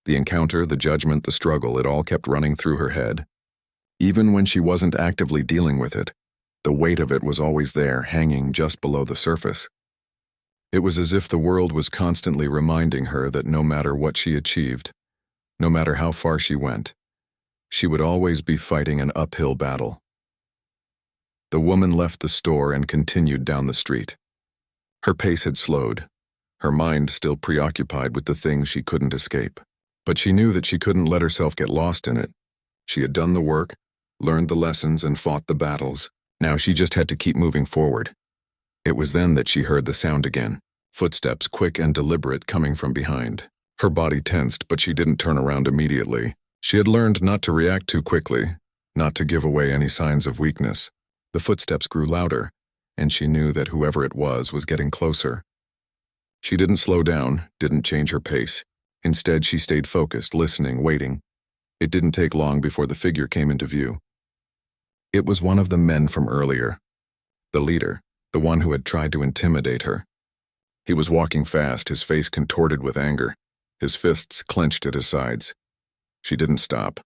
The encounter, the judgment, the struggle, it all kept running through her head. Even when she wasn't actively dealing with it, the weight of it was always there, hanging just below the surface. It was as if the world was constantly reminding her that no matter what she achieved, no matter how far she went, she would always be fighting an uphill battle. The woman left the store and continued down the street. Her pace had slowed, her mind still preoccupied with the things she couldn't escape. But she knew that she couldn't let herself get lost in it. She had done the work, learned the lessons, and fought the battles. Now she just had to keep moving forward. It was then that she heard the sound again, footsteps quick and deliberate coming from behind. Her body tensed, but she didn't turn around immediately. She had learned not to react too quickly, not to give away any signs of weakness. The footsteps grew louder, and she knew that whoever it was getting closer. She didn't slow down, didn't change her pace. Instead, she stayed focused, listening, waiting. It didn't take long before the figure came into view. It was one of the men from earlier. The leader, the one who had tried to intimidate her. He was walking fast, his face contorted with anger, his fists clenched at his sides. She didn't stop.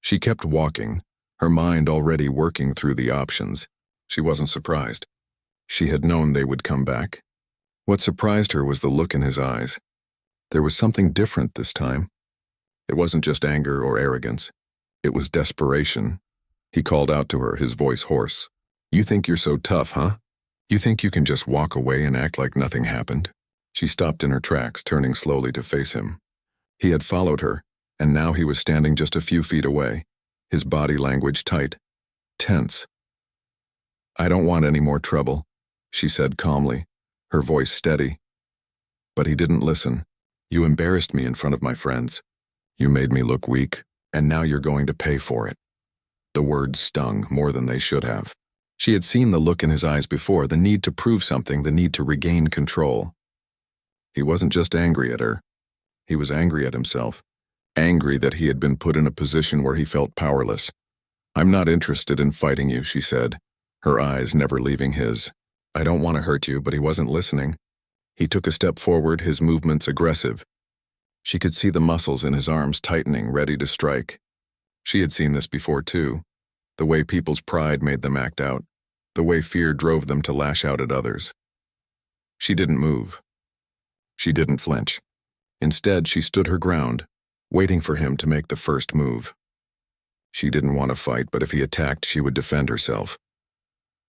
She kept walking, her mind already working through the options. She wasn't surprised. She had known they would come back. What surprised her was the look in his eyes. There was something different this time. It wasn't just anger or arrogance. It was desperation. He called out to her, his voice hoarse. "You think you're so tough, huh? You think you can just walk away and act like nothing happened?" She stopped in her tracks, turning slowly to face him. He had followed her, and now he was standing just a few feet away, his body language tight, tense. "I don't want any more trouble," she said calmly, her voice steady. But he didn't listen. "You embarrassed me in front of my friends. You made me look weak, and now you're going to pay for it." The words stung more than they should have. She had seen the look in his eyes before, the need to prove something, the need to regain control. He wasn't just angry at her. He was angry at himself, angry that he had been put in a position where he felt powerless. "I'm not interested in fighting you," she said, her eyes never leaving his. "I don't want to hurt you," but he wasn't listening. He took a step forward, his movements aggressive. She could see the muscles in his arms tightening, ready to strike. She had seen this before too, the way people's pride made them act out, the way fear drove them to lash out at others. She didn't move. She didn't flinch. Instead, she stood her ground, waiting for him to make the first move. She didn't want to fight, but if he attacked, she would defend herself.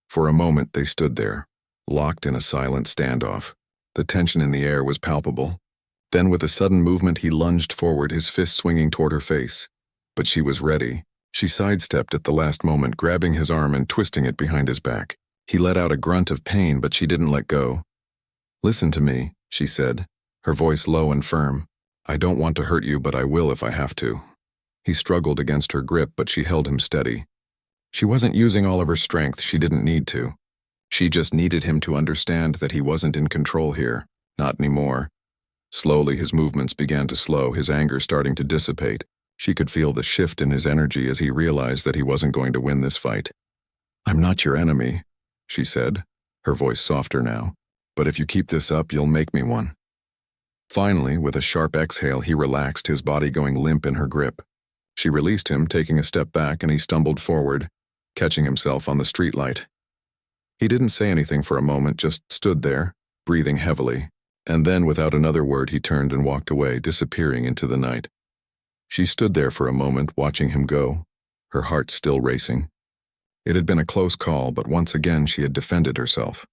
For a moment, they stood there, locked in a silent standoff. The tension in the air was palpable. Then, with a sudden movement, he lunged forward, his fist swinging toward her face. But she was ready. She sidestepped at the last moment, grabbing his arm and twisting it behind his back. He let out a grunt of pain, but she didn't let go. "Listen to me," she said, her voice low and firm. "I don't want to hurt you, but I will if I have to." He struggled against her grip, but she held him steady. She wasn't using all of her strength, she didn't need to. She just needed him to understand that he wasn't in control here, not anymore. Slowly his movements began to slow, his anger starting to dissipate. She could feel the shift in his energy as he realized that he wasn't going to win this fight. "I'm not your enemy," she said, her voice softer now. "But if you keep this up, you'll make me one." Finally, with a sharp exhale, he relaxed, his body going limp in her grip. She released him, taking a step back, and he stumbled forward, catching himself on the streetlight. He didn't say anything for a moment, just stood there, breathing heavily, and then without another word he turned and walked away, disappearing into the night. She stood there for a moment, watching him go, her heart still racing. It had been a close call, but once again she had defended herself.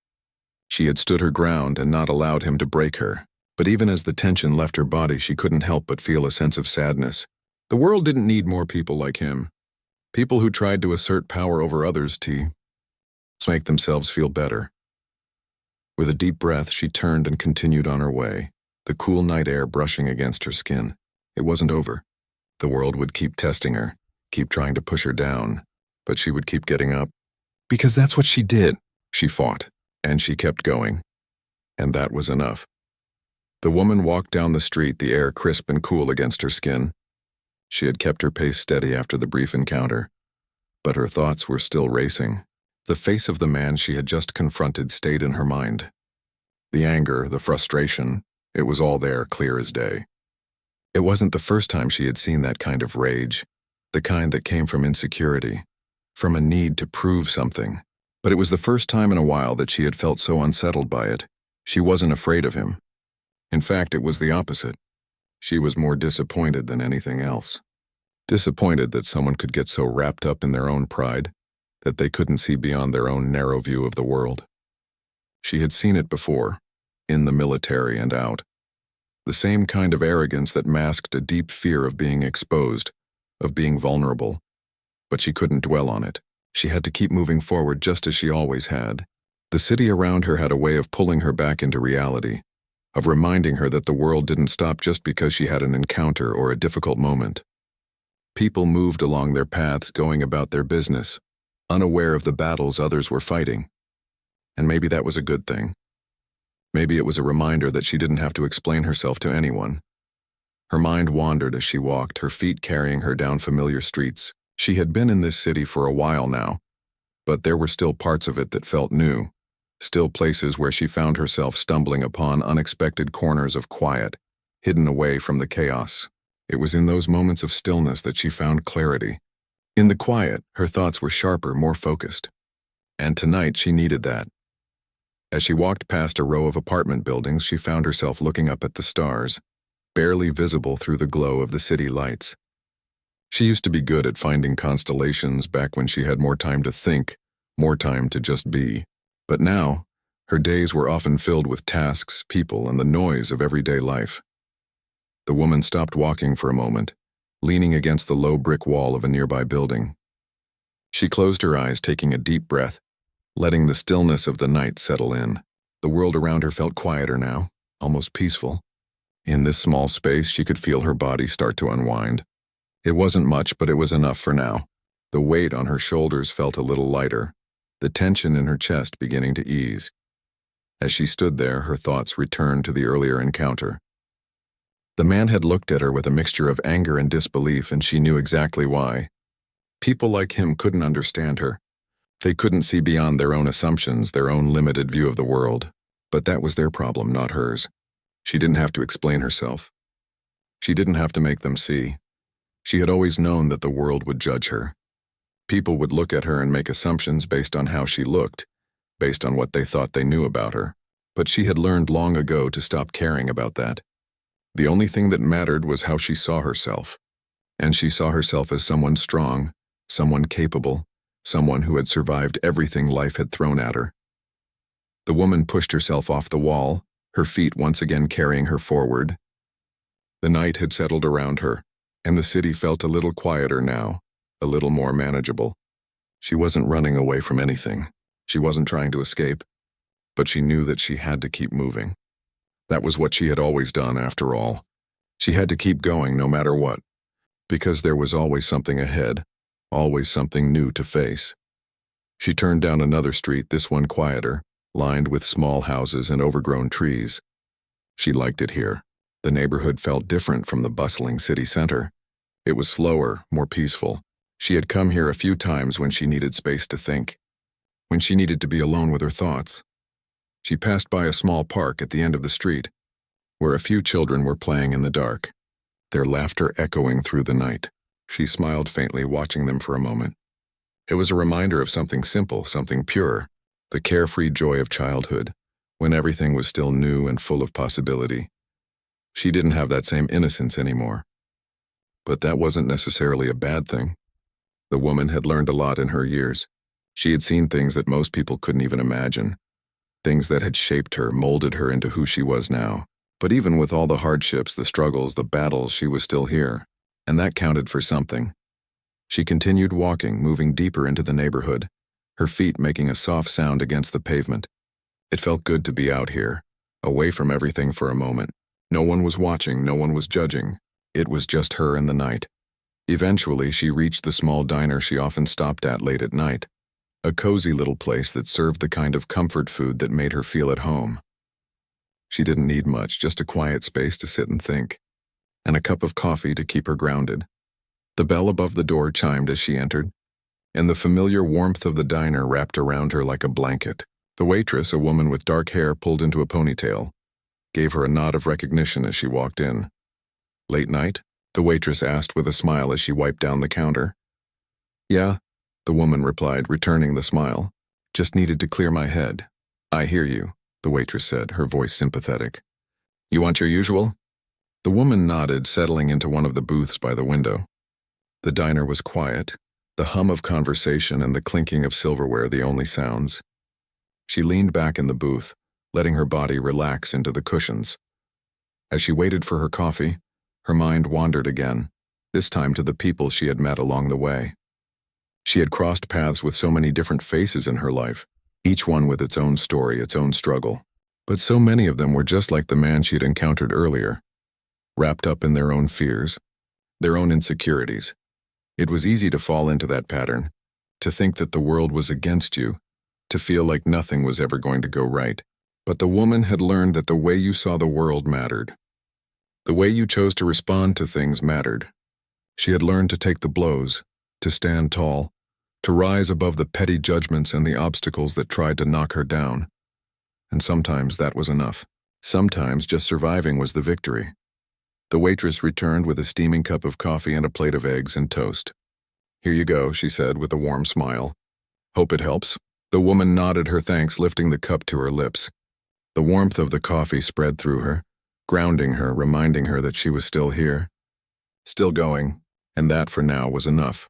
She had stood her ground and not allowed him to break her, but even as the tension left her body, she couldn't help but feel a sense of sadness. The world didn't need more people like him. People who tried to assert power over others to make themselves feel better. With a deep breath, she turned and continued on her way, the cool night air brushing against her skin. It wasn't over. The world would keep testing her, keep trying to push her down, but she would keep getting up. Because that's what she did. She fought, and she kept going. And that was enough. The woman walked down the street, the air crisp and cool against her skin. She had kept her pace steady after the brief encounter, but her thoughts were still racing. The face of the man she had just confronted stayed in her mind. The anger, the frustration, it was all there, clear as day. It wasn't the first time she had seen that kind of rage, the kind that came from insecurity, from a need to prove something. But it was the first time in a while that she had felt so unsettled by it. She wasn't afraid of him. In fact, it was the opposite. She was more disappointed than anything else. Disappointed that someone could get so wrapped up in their own pride that they couldn't see beyond their own narrow view of the world. She had seen it before, in the military and out. The same kind of arrogance that masked a deep fear of being exposed, of being vulnerable. But she couldn't dwell on it. She had to keep moving forward just as she always had. The city around her had a way of pulling her back into reality, of reminding her that the world didn't stop just because she had an encounter or a difficult moment. People moved along their paths, going about their business, unaware of the battles others were fighting. And maybe that was a good thing. Maybe it was a reminder that she didn't have to explain herself to anyone. Her mind wandered as she walked, her feet carrying her down familiar streets. She had been in this city for a while now, but there were still parts of it that felt new, still places where she found herself stumbling upon unexpected corners of quiet, hidden away from the chaos. It was in those moments of stillness that she found clarity. In the quiet, her thoughts were sharper, more focused. And tonight she needed that. As she walked past a row of apartment buildings, she found herself looking up at the stars, barely visible through the glow of the city lights. She used to be good at finding constellations back when she had more time to think, more time to just be. But now, her days were often filled with tasks, people, and the noise of everyday life. The woman stopped walking for a moment, leaning against the low brick wall of a nearby building. She closed her eyes, taking a deep breath, letting the stillness of the night settle in. The world around her felt quieter now, almost peaceful. In this small space, she could feel her body start to unwind. It wasn't much, but it was enough for now. The weight on her shoulders felt a little lighter, the tension in her chest beginning to ease. As she stood there, her thoughts returned to the earlier encounter. The man had looked at her with a mixture of anger and disbelief, and she knew exactly why. People like him couldn't understand her. They couldn't see beyond their own assumptions, their own limited view of the world. But that was their problem, not hers. She didn't have to explain herself. She didn't have to make them see. She had always known that the world would judge her. People would look at her and make assumptions based on how she looked, based on what they thought they knew about her. But she had learned long ago to stop caring about that. The only thing that mattered was how she saw herself. And she saw herself as someone strong, someone capable, someone who had survived everything life had thrown at her. The woman pushed herself off the wall, her feet once again carrying her forward. The night had settled around her, and the city felt a little quieter now, a little more manageable. She wasn't running away from anything. She wasn't trying to escape, but she knew that she had to keep moving. That was what she had always done, after all. She had to keep going no matter what, because there was always something ahead, always something new to face. She turned down another street, this one quieter, lined with small houses and overgrown trees. She liked it here. The neighborhood felt different from the bustling city center. It was slower, more peaceful. She had come here a few times when she needed space to think, when she needed to be alone with her thoughts. She passed by a small park at the end of the street, where a few children were playing in the dark, their laughter echoing through the night. She smiled faintly, watching them for a moment. It was a reminder of something simple, something pure, the carefree joy of childhood, when everything was still new and full of possibility. She didn't have that same innocence anymore. But that wasn't necessarily a bad thing. The woman had learned a lot in her years. She had seen things that most people couldn't even imagine, things that had shaped her, molded her into who she was now. But even with all the hardships, the struggles, the battles, she was still here, and that counted for something. She continued walking, moving deeper into the neighborhood, her feet making a soft sound against the pavement. It felt good to be out here, away from everything for a moment. No one was watching, no one was judging. It was just her and the night. Eventually, she reached the small diner she often stopped at late at night, a cozy little place that served the kind of comfort food that made her feel at home. She didn't need much, just a quiet space to sit and think, and a cup of coffee to keep her grounded. The bell above the door chimed as she entered, and the familiar warmth of the diner wrapped around her like a blanket. The waitress, a woman with dark hair pulled into a ponytail, gave her a nod of recognition as she walked in. "Late night?" the waitress asked with a smile as she wiped down the counter. "Yeah," the woman replied, returning the smile. "Just needed to clear my head." "I hear you," the waitress said, her voice sympathetic. "You want your usual?" The woman nodded, settling into one of the booths by the window. The diner was quiet, the hum of conversation and the clinking of silverware the only sounds. She leaned back in the booth, letting her body relax into the cushions. As she waited for her coffee, her mind wandered again, this time to the people she had met along the way. She had crossed paths with so many different faces in her life, each one with its own story, its own struggle. But so many of them were just like the man she had encountered earlier, wrapped up in their own fears, their own insecurities. It was easy to fall into that pattern, to think that the world was against you, to feel like nothing was ever going to go right. But the woman had learned that the way you saw the world mattered. The way you chose to respond to things mattered. She had learned to take the blows, to stand tall, to rise above the petty judgments and the obstacles that tried to knock her down. And sometimes that was enough. Sometimes just surviving was the victory. The waitress returned with a steaming cup of coffee and a plate of eggs and toast. "Here you go," she said with a warm smile. "Hope it helps." The woman nodded her thanks, lifting the cup to her lips. The warmth of the coffee spread through her, grounding her, reminding her that she was still here, still going, and that for now was enough.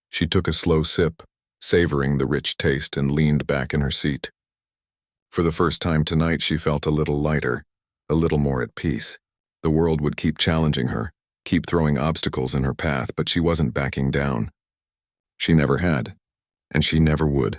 She took a slow sip, savoring the rich taste, and leaned back in her seat. For the first time tonight, she felt a little lighter, a little more at peace. The world would keep challenging her, keep throwing obstacles in her path, but she wasn't backing down. She never had, and she never would.